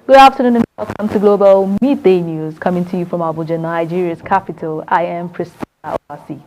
Good afternoon and welcome to Global Midday News, coming to you from Abuja, Nigeria's capital. I am Priscilla Owasi.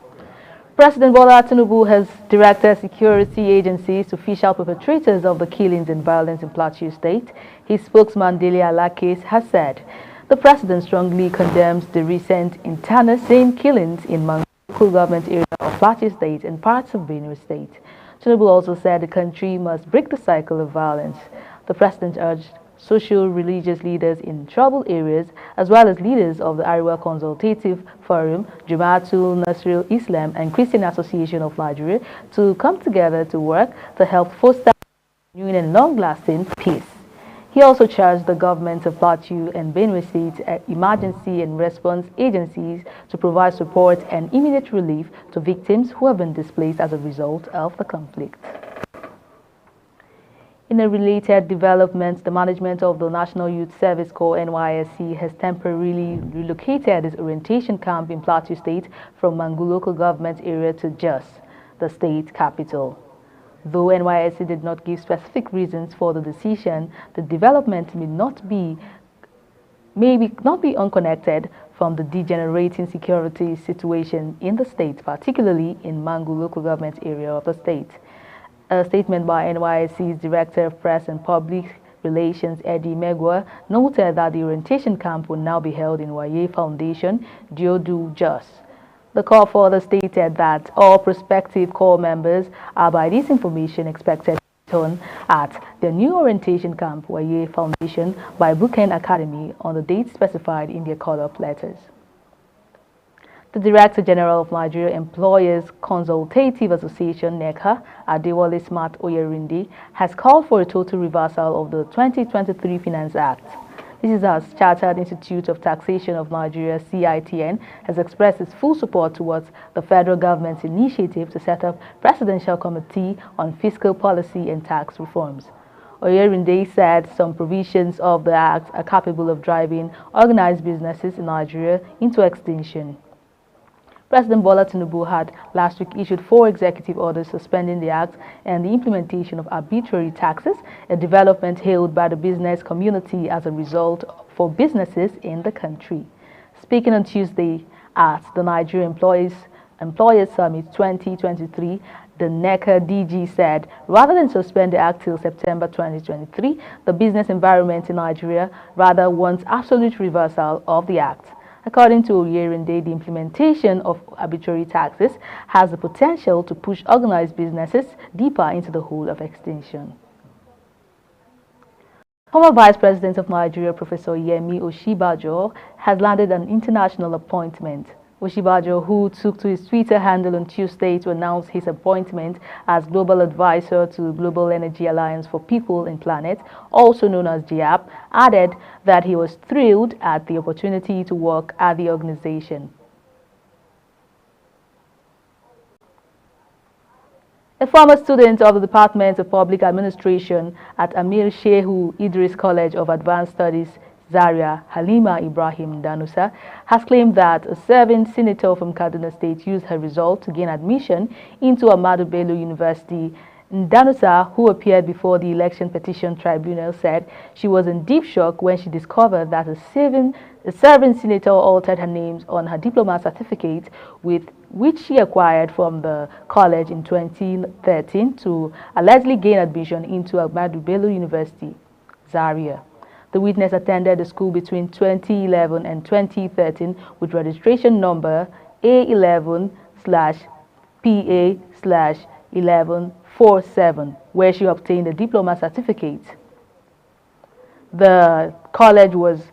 President Bola Tinubu has directed security agencies to fish out perpetrators of the killings and violence in Plateau State. His spokesman, Dele Alake, has said the president strongly condemns the recent internecine killings in Mangu local government area of Plateau State and parts of Benue State. Tinubu also said the country must break the cycle of violence. The president urged social religious leaders in troubled areas, as well as leaders of the Ariwa Consultative Forum, Jamaatul Nasrul Islam, and Christian Association of Nigeria to come together to work to help foster genuine and long-lasting peace. He also charged the governments of Plateau and Benue State emergency and response agencies to provide support and immediate relief to victims who have been displaced as a result of the conflict. In a related development, the management of the National Youth Service Corps NYSC has temporarily relocated its orientation camp in Plateau State from Mangu local government area to Jos, the state capital. Though NYSC did not give specific reasons for the decision, the development may not be unconnected from the degenerating security situation in the state, particularly in Mangu local government area of the state. A statement by NYSC's Director of Press and Public Relations, Eddie Megwa, noted that the orientation camp will now be held in Waye Foundation, Diodu, Jos. The Corps further stated that all prospective Corps members are, by this information, expected to return at their new orientation camp, Waye Foundation, by Buken Academy on the date specified in their call-up letters. The Director General of Nigeria Employers Consultative Association, NECA, Adewale Smart Oyerinde, has called for a total reversal of the 2023 Finance Act. This is as Chartered Institute of Taxation of Nigeria, CITN, has expressed its full support towards the federal government's initiative to set up Presidential Committee on Fiscal Policy and Tax Reforms. Oyerinde said some provisions of the act are capable of driving organized businesses in Nigeria into extinction. President Bola Tinubu had last week issued 4 executive orders suspending the act and the implementation of arbitrary taxes, a development hailed by the business community as a result for businesses in the country. Speaking on Tuesday at the Nigeria Employers Summit 2023, the NECA DG said rather than suspend the act till September 2023, the business environment in Nigeria rather wants absolute reversal of the act. According to Oyerinde, the implementation of arbitrary taxes has the potential to push organized businesses deeper into the hole of extinction. Former Vice President of Nigeria, Professor Yemi Oshibajo, has landed an international appointment. Oshibajo, who took to his Twitter handle on Tuesday to announce his appointment as Global Advisor to Global Energy Alliance for People and Planet, also known as GIAP, added that he was thrilled at the opportunity to work at the organization. A former student of the Department of Public Administration at Amir Shehu Idris College of Advanced Studies, Zaria, Halima Ibrahim Danusa, has claimed that a serving senator from Kaduna State used her result to gain admission into Ahmadu Bello University. Danusa, who appeared before the Election Petition Tribunal, said she was in deep shock when she discovered that a serving senator altered her names on her diploma certificate, which she acquired from the college in 2013 to allegedly gain admission into Ahmadu Bello University, Zaria. The witness attended the school between 2011 and 2013 with registration number A11/PA/1147, where she obtained a diploma certificate. The college was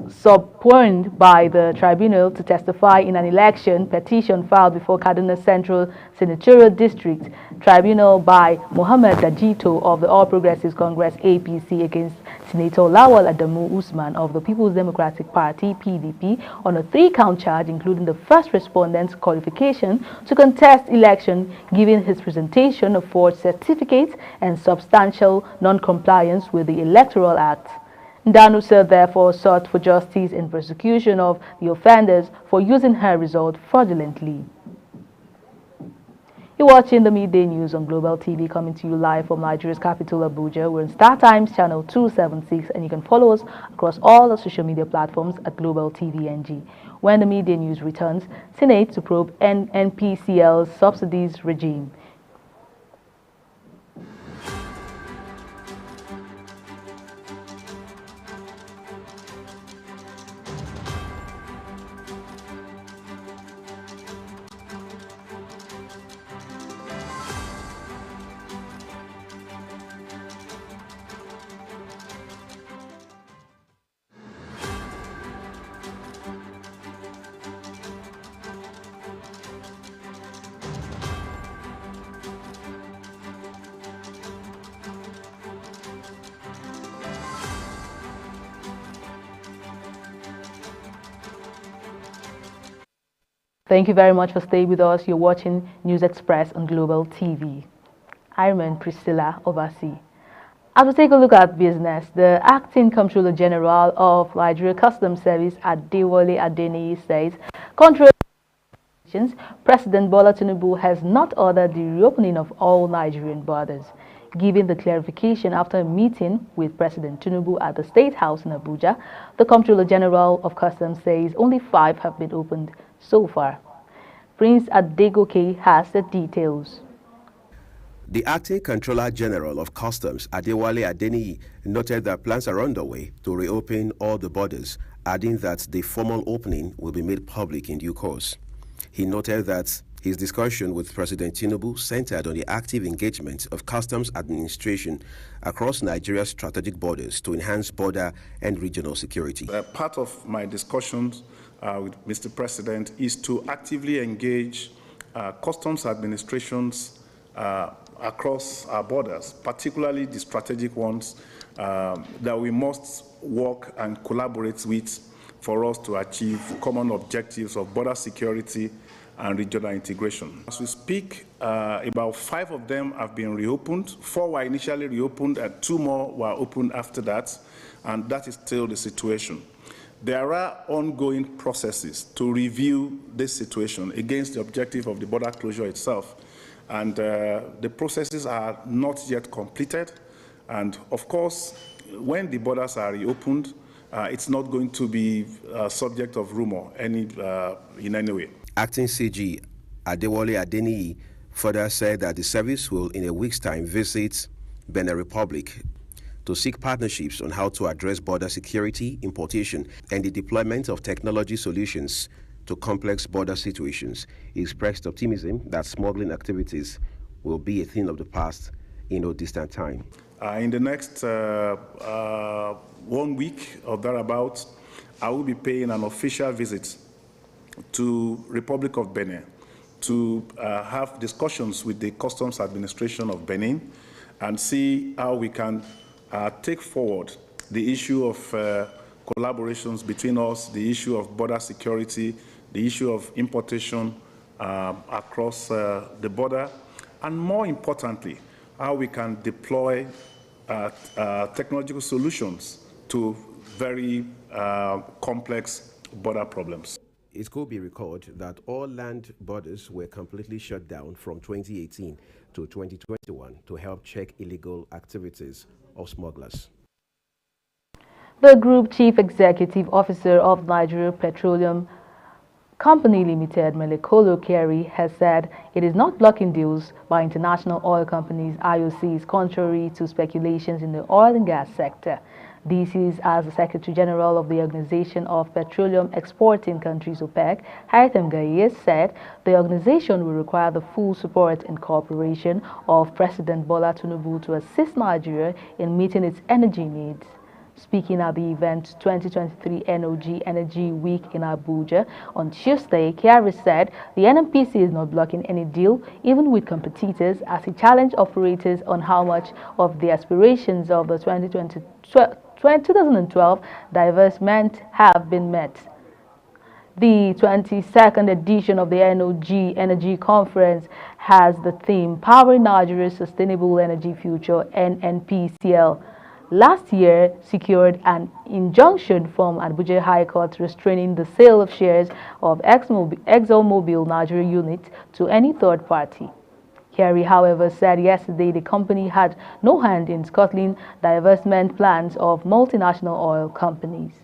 subpoenaed by the tribunal to testify in an election petition filed before Kaduna Central Senatorial District Tribunal by Mohammed Dajito of the All Progressives Congress APC against Senator Lawal Adamu Usman of the People's Democratic Party PDP on a 3-count charge, including the first respondent's qualification to contest election, given his presentation of forged certificates and substantial non-compliance with the Electoral Act. Danusa therefore sought for justice and prosecution of the offenders for using her result fraudulently. You're watching the midday news on Global TV, coming to you live from Nigeria's capital, Abuja. We're on Star Times channel 276, and you can follow us across all the social media platforms at Global TV NG. When the midday news returns, Senate to probe NPCL's subsidies regime. Thank you very much for staying with us. You're watching News Express on Global TV. I remain Priscilla Obasi. As we take a look at business, the Acting Comptroller General of Nigeria Customs Service, Adewale Adeniyi, says, contrary to President Bola Tinubu has not ordered the reopening of all Nigerian borders. Giving the clarification after a meeting with President Tinubu at the State House in Abuja, the Comptroller General of Customs says only 5 have been opened so far. Prince Adegoke has the details. The Acting Controller General of Customs, Adewale Adeniyi, noted that plans are underway to reopen all the borders, adding that the formal opening will be made public in due course. He noted that his discussion with President Tinubu centered on the active engagement of customs administration across Nigeria's strategic borders to enhance border and regional security. Part of my discussions with Mr. President is to actively engage customs administrations across our borders, particularly the strategic ones that we must work and collaborate with for us to achieve common objectives of border security and regional integration. As we speak, about 5 of them have been reopened. 4 were initially reopened and 2 more were opened after that, and that is still the situation. There are ongoing processes to review this situation against the objective of the border closure itself, and the processes are not yet completed. And of course, when the borders are reopened, it's not going to be subject of rumor in any way. Acting CG Adewale Adeniyi further said that the service will in a week's time visit Benin Republic to seek partnerships on how to address border security, importation, and the deployment of technology solutions to complex border situations. He expressed optimism that smuggling activities will be a thing of the past in no distant time. In the next 1 week or thereabouts, I will be paying an official visit to Republic of Benin to have discussions with the Customs Administration of Benin and see how we can take forward the issue of collaborations between us, the issue of border security, the issue of importation across the border, and more importantly, how we can deploy technological solutions to very complex border problems. It could be recalled that all land borders were completely shut down from 2018 to 2021 to help check illegal activities of smugglers. The Group Chief Executive Officer of Nigeria Petroleum Company Limited, Melekolo Kyari, has said it is not blocking deals by international oil companies, IOCs, contrary to speculations in the oil and gas sector. This is as the Secretary General of the Organization of Petroleum Exporting Countries, OPEC, Haitham Gaye, said the organization will require the full support and cooperation of President Bola Tinubu to assist Nigeria in meeting its energy needs. Speaking at the event 2023 NOG Energy Week in Abuja on Tuesday, Kyari said the NNPC is not blocking any deal, even with competitors, as he challenged operators on how much of the aspirations of the 2012 divestment have been met. The 22nd edition of the NOG Energy Conference has the theme Powering Nigeria's Sustainable Energy Future, NNPCL. Last year secured an injunction from Abuja High Court restraining the sale of shares of ExxonMobil Nigeria unit to any third party. Kerry, however, said yesterday the company had no hand in Scotland's divestment plans of multinational oil companies.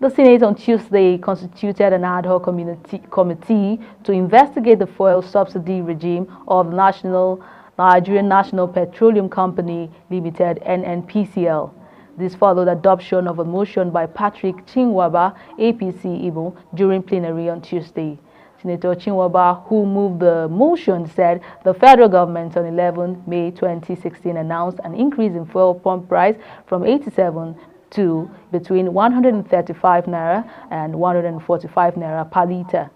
The Senate on Tuesday constituted an ad hoc committee to investigate the fuel subsidy regime of the Nigerian National Petroleum Company Limited (NNPCL). This followed adoption of a motion by Patrick Chinwaba, APC Imo, during plenary on Tuesday. Senator Chinwaba, who moved the motion, said the federal government on 11 May 2016 announced an increase in fuel pump price from 87 to between 135 naira and 145 naira per litre.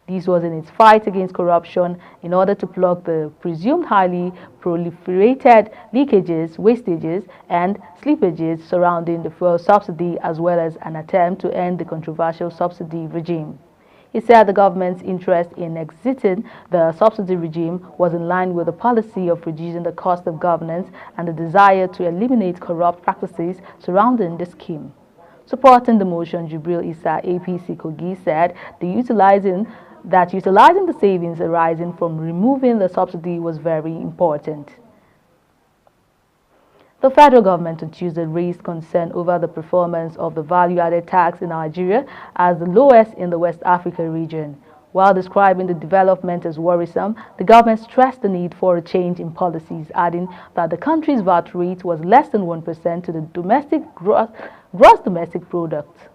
This was in its fight against corruption in order to plug the presumed highly proliferated leakages, wastages, and slippages surrounding the fuel subsidy, as well as an attempt to end the controversial subsidy regime. He said the government's interest in exiting the subsidy regime was in line with the policy of reducing the cost of governance and the desire to eliminate corrupt practices surrounding the scheme. Supporting the motion, Jubril Issa, APC Kogi, said utilizing the savings arising from removing the subsidy was very important. The federal government on Tuesday raised concern over the performance of the value-added tax in Nigeria as the lowest in the West Africa region. While describing the development as worrisome, the government stressed the need for a change in policies, adding that the country's VAT rate was less than 1% to the gross domestic product.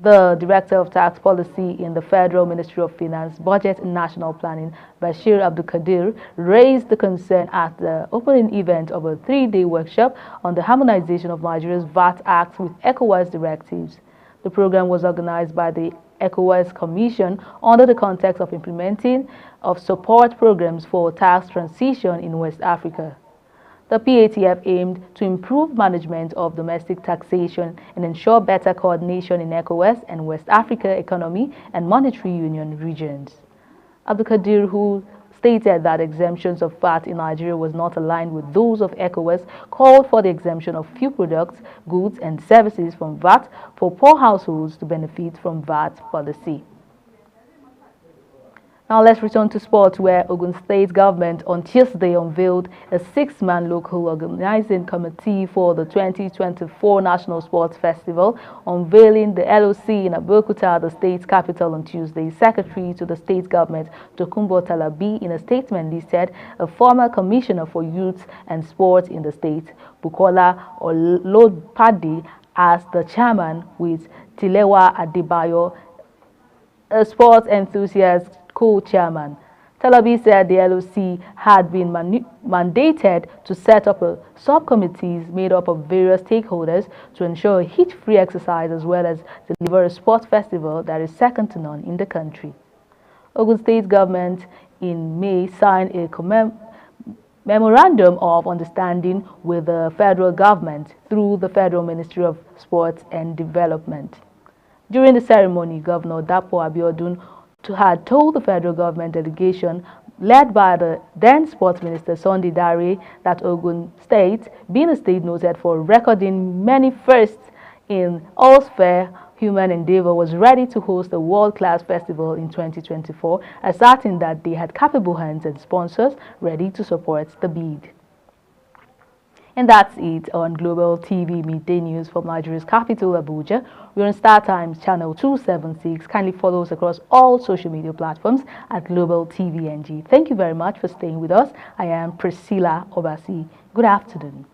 The Director of Tax Policy in the Federal Ministry of Finance, Budget and National Planning, Bashir Abdulkadir, raised the concern at the opening event of a 3-day workshop on the harmonization of Nigeria's VAT Act with ECOWAS directives. The program was organized by the ECOWAS Commission under the context of implementing of support programs for tax transition in West Africa. The PATF aimed to improve management of domestic taxation and ensure better coordination in ECOWAS and West Africa Economic and Monetary Union regions. Abdulkadir, who stated that exemptions of VAT in Nigeria was not aligned with those of ECOWAS, called for the exemption of few products, goods and services from VAT for poor households to benefit from VAT policy. Now let's return to sports, where Ogun State government on Tuesday unveiled a 6-man local organizing committee for the 2024 National Sports Festival, unveiling the LOC in Abeokuta, the state's capital, on Tuesday. Secretary to the state government, Tokunbo Talabi, in a statement listed a former commissioner for youth and sports in the state, Bukola Olodpade, as the chairman, with Tilewa Adebayo, a sports enthusiast, co-chairman. Talabi said the LOC had been mandated to set up subcommittees made up of various stakeholders to ensure a heat-free exercise as well as deliver a sports festival that is second to none in the country. Ogun State government in May signed a memorandum of understanding with the federal government through the Federal Ministry of Sports and Development. During the ceremony, Governor Dapo Abiodun had told the federal government delegation led by the then sports minister Sunday Dare that Ogun State, being a state noted for recording many firsts in all sphere human endeavor, was ready to host a world-class festival in 2024, asserting that they had capable hands and sponsors ready to support the bid. And that's it on Global TV Midday News from Nigeria's capital, Abuja. We're on Star Times channel 276. Kindly follow us across all social media platforms at Global TV NG. Thank you very much for staying with us. I am Priscilla Obasi. Good afternoon.